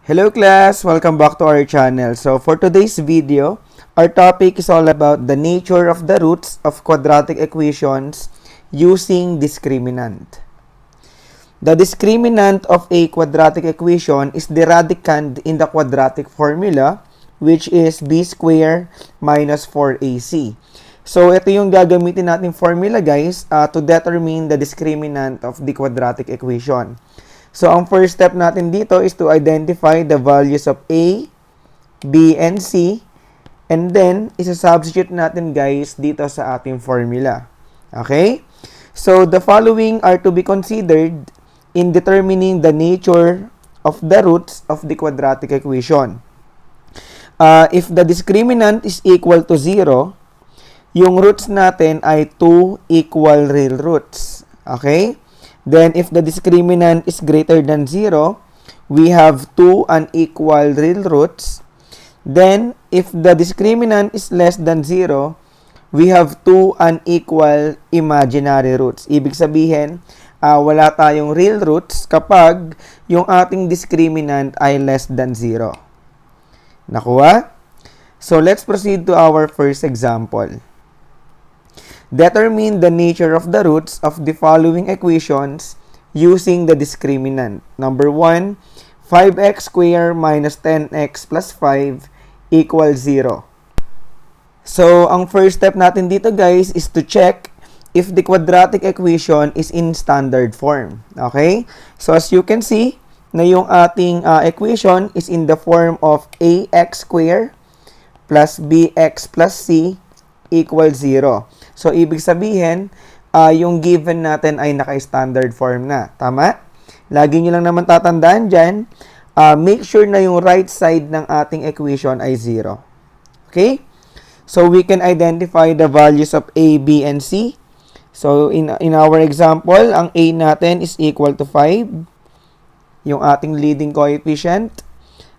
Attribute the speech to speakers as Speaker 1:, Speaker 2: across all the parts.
Speaker 1: Hello class! Welcome back to our channel. So for today's video, our topic is all about the nature of the roots of quadratic equations using discriminant. The discriminant of a quadratic equation is the radicand in the quadratic formula, which is b squared minus 4ac. So ito yung gagamitin nating formula guys to determine the discriminant of the quadratic equation. So, ang first step natin dito is to identify the values of A, B, and C. And then, isa-substitute natin guys dito sa ating formula. Okay? So, the following are to be considered in determining the nature of the roots of the quadratic equation. If the discriminant is equal to 0, yung roots natin ay 2 equal real roots. Okay? Then, if the discriminant is greater than 0, we have 2 unequal real roots. Then, if the discriminant is less than 0, we have 2 unequal imaginary roots. Ibig sabihin, wala tayong real roots kapag yung ating discriminant ay less than 0. Nakuha? So, let's proceed to our first example. Determine the nature of the roots of the following equations using the discriminant. Number 1, 5x squared minus 10x plus 5 equals 0. So, ang first step natin dito guys is to check if the quadratic equation is in standard form. Okay? So, as you can see, na yung ating equation is in the form of ax squared plus bx plus c equals 0. So, ibig sabihin, yung given natin ay naka-standard form na. Tama? Lagi nyo lang naman tatandaan dyan, make sure na yung right side ng ating equation ay 0. Okay? So, we can identify the values of A, B, and C. So, in our example, ang A natin is equal to 5. Yung ating leading coefficient.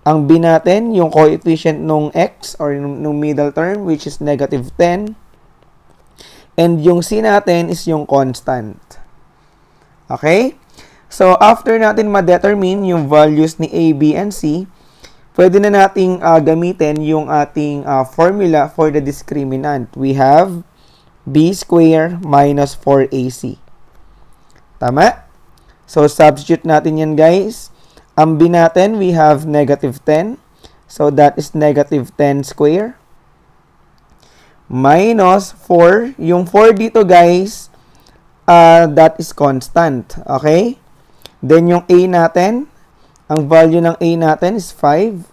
Speaker 1: Ang B natin, yung coefficient nung x or nung middle term, which is negative 10. And yung C natin is yung constant. Okay? So, after natin ma-determine yung values ni A, B, and C, pwede na nating gamitin yung ating formula for the discriminant. We have B squared minus 4AC. Tama? So, substitute natin yan guys. Ang B natin, we have negative 10. So, that is negative 10 squared. Minus 4. Yung 4 dito guys, that is constant. Okay? Then yung A natin, ang value ng A natin is 5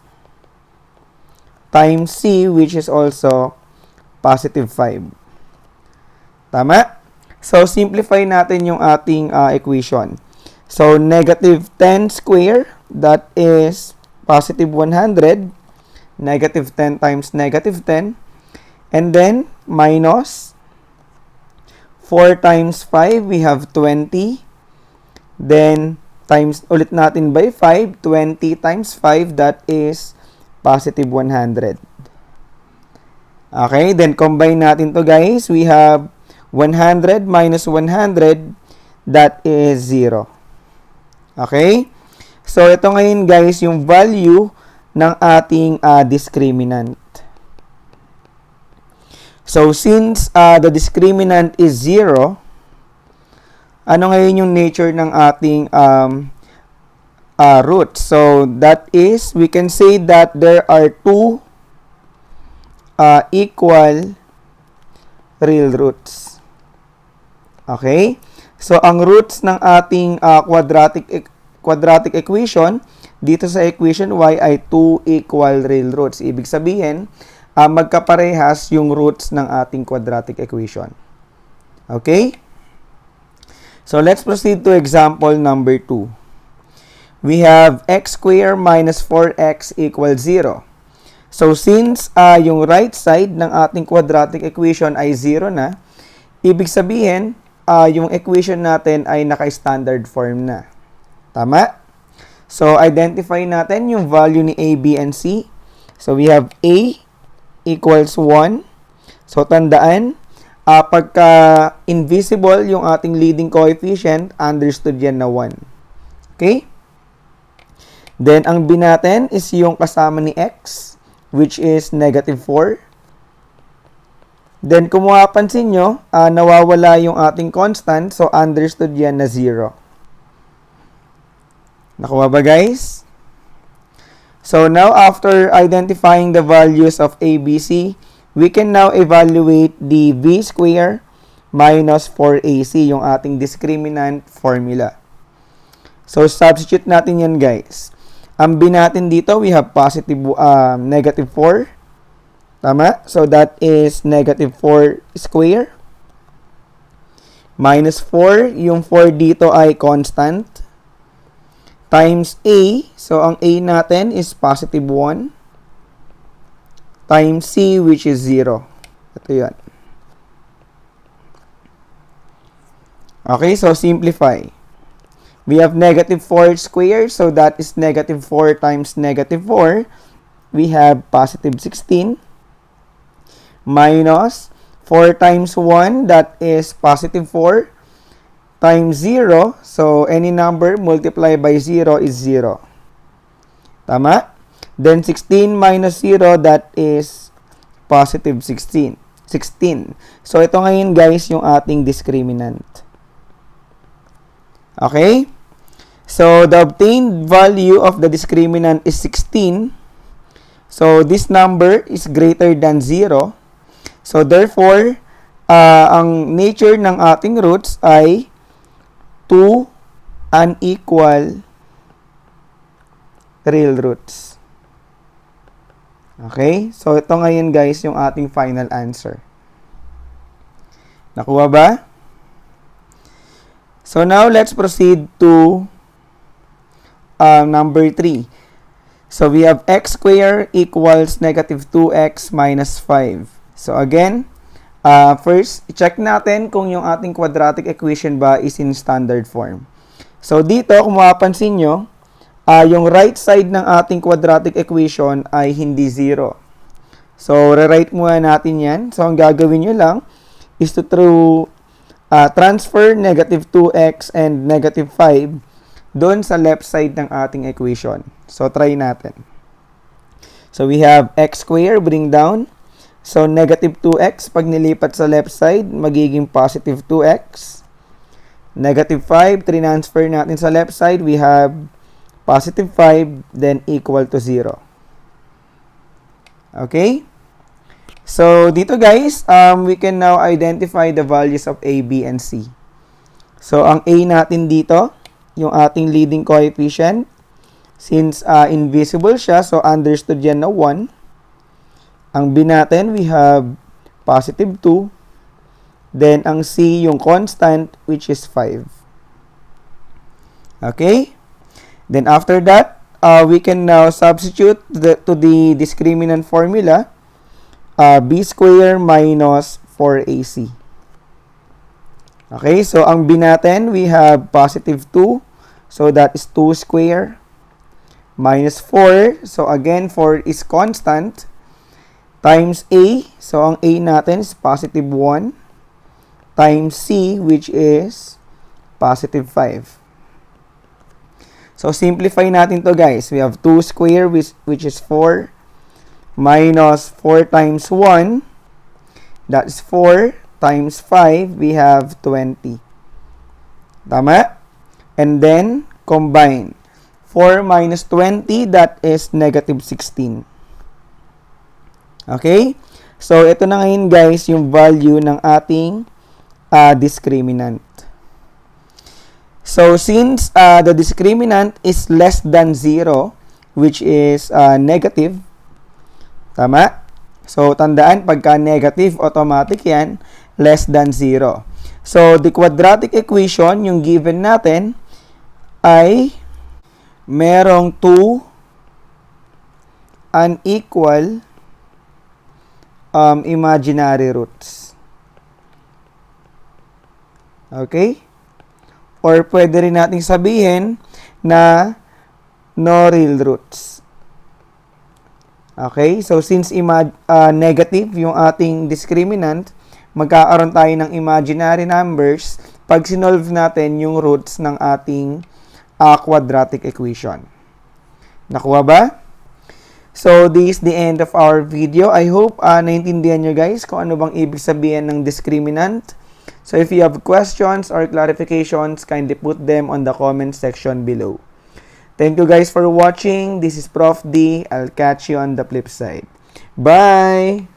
Speaker 1: times C, which is also positive 5. Tama? So, simplify natin yung ating equation. So, negative 10 squared, that is positive 100. Negative 10 times negative 10. And then, minus 4 times 5, we have 20. Then, times ulit natin by 5. 20 times 5, that is positive 100. Okay, then combine natin to guys. We have 100 minus 100, that is 0. Okay? So, ito ngayon guys, yung value ng ating discriminant. So, since the discriminant is 0, ano ngayon yung nature ng ating root? So, that is, we can say that there are 2 equal real roots. Okay? So, ang roots ng ating quadratic equation, dito sa equation y ay 2 equal real roots. Ibig sabihin, magkaparehas yung roots ng ating quadratic equation. Okay? So, let's proceed to example number 2. We have x squared minus 4x equals 0. So, since yung right side ng ating quadratic equation ay 0 na, ibig sabihin, yung equation natin ay naka-standard form na. Tama? So, identify natin yung value ni A, B, and C. So, we have A equals 1. So, tandaan, pagka invisible yung ating leading coefficient, understood yan na 1. Okay? Then, ang b natin is yung kasama ni x, which is negative 4. Then, kung mapapansin nyo, nawawala yung ating constant, so understood yan na 0. Nakuha ba, guys? So, now, after identifying the values of a, b, c, we can now evaluate the b square minus 4ac, yung ating discriminant formula. So, substitute natin yan, guys. Ang b natin dito, we have negative 4. Tama? So, that is negative 4 square. Minus 4. Yung 4 dito ay constant. Times a. So, ang a natin is positive 1. Times c, which is 0. Ito yan. Okay, so simplify. We have negative 4 squared, so that is negative 4 times negative 4. We have positive 16. Minus 4 times 1, that is positive 4. Times 0, so any number multiplied by 0 is 0. Tama? Then 16 minus 0, that is positive 16. So ito ngayon, guys, yung ating discriminant. Okay? So, the obtained value of the discriminant is 16. So, this number is greater than 0. So, therefore, ang nature ng ating roots ay 2 unequal real roots. Okay? So, ito ngayon, guys, yung ating final answer. Nakuha ba? So, now, let's proceed to number 3. So, we have x squared equals negative 2x minus 5. So, again, first, i-check natin kung yung ating quadratic equation ba is in standard form. So, dito, kung mapapansin nyo, yung right side ng ating quadratic equation ay hindi 0. So, rewrite muna natin yan. So, ang gagawin nyo lang is to transfer negative 2x and negative 5 doon sa left side ng ating equation. So, try natin. So, we have x squared, bring down. So, negative 2x, pag nilipat sa left side, magiging positive 2x. Negative 5, transfer natin sa left side, we have positive 5, then equal to 0. Okay? So, dito guys, we can now identify the values of a, b, and c. So, ang a natin dito, yung ating leading coefficient, since invisible siya, so understood yan na 1. Ang b natin, we have positive 2. Then, ang c, yung constant, which is 5. Okay? Then, after that, we can now substitute to the discriminant formula, b squared minus 4ac. Okay, so ang b natin, we have positive 2. So, that is 2 squared minus 4. So, again, 4 is constant. Times a. So, ang a natin is positive 1. Times c, which is positive 5. So, simplify natin to guys. We have 2 squared, which is 4. Minus 4 times 1, that is 4, times 5, we have 20. Tama? And then, combine. 4 minus 20, that is negative 16. Okay? So, ito na ngayon guys, yung value ng ating discriminant. So, since the discriminant is less than 0, which is negative, tama? So, tandaan, pagka negative, automatic yan, less than 0. So, the quadratic equation, yung given natin, ay merong 2 unequal imaginary roots. Okay? Or pwede rin nating sabihin na no real roots. Okay, so since negative yung ating discriminant, magkakaroon tayo ng imaginary numbers pag sinolve natin yung roots ng ating quadratic equation. Nakuha ba? So, this is the end of our video. I hope naintindihan nyo guys kung ano bang ibig sabihin ng discriminant. So, if you have questions or clarifications, kindly put them on the comment section below. Thank you guys for watching. This is Prof. D. I'll catch you on the flip side. Bye!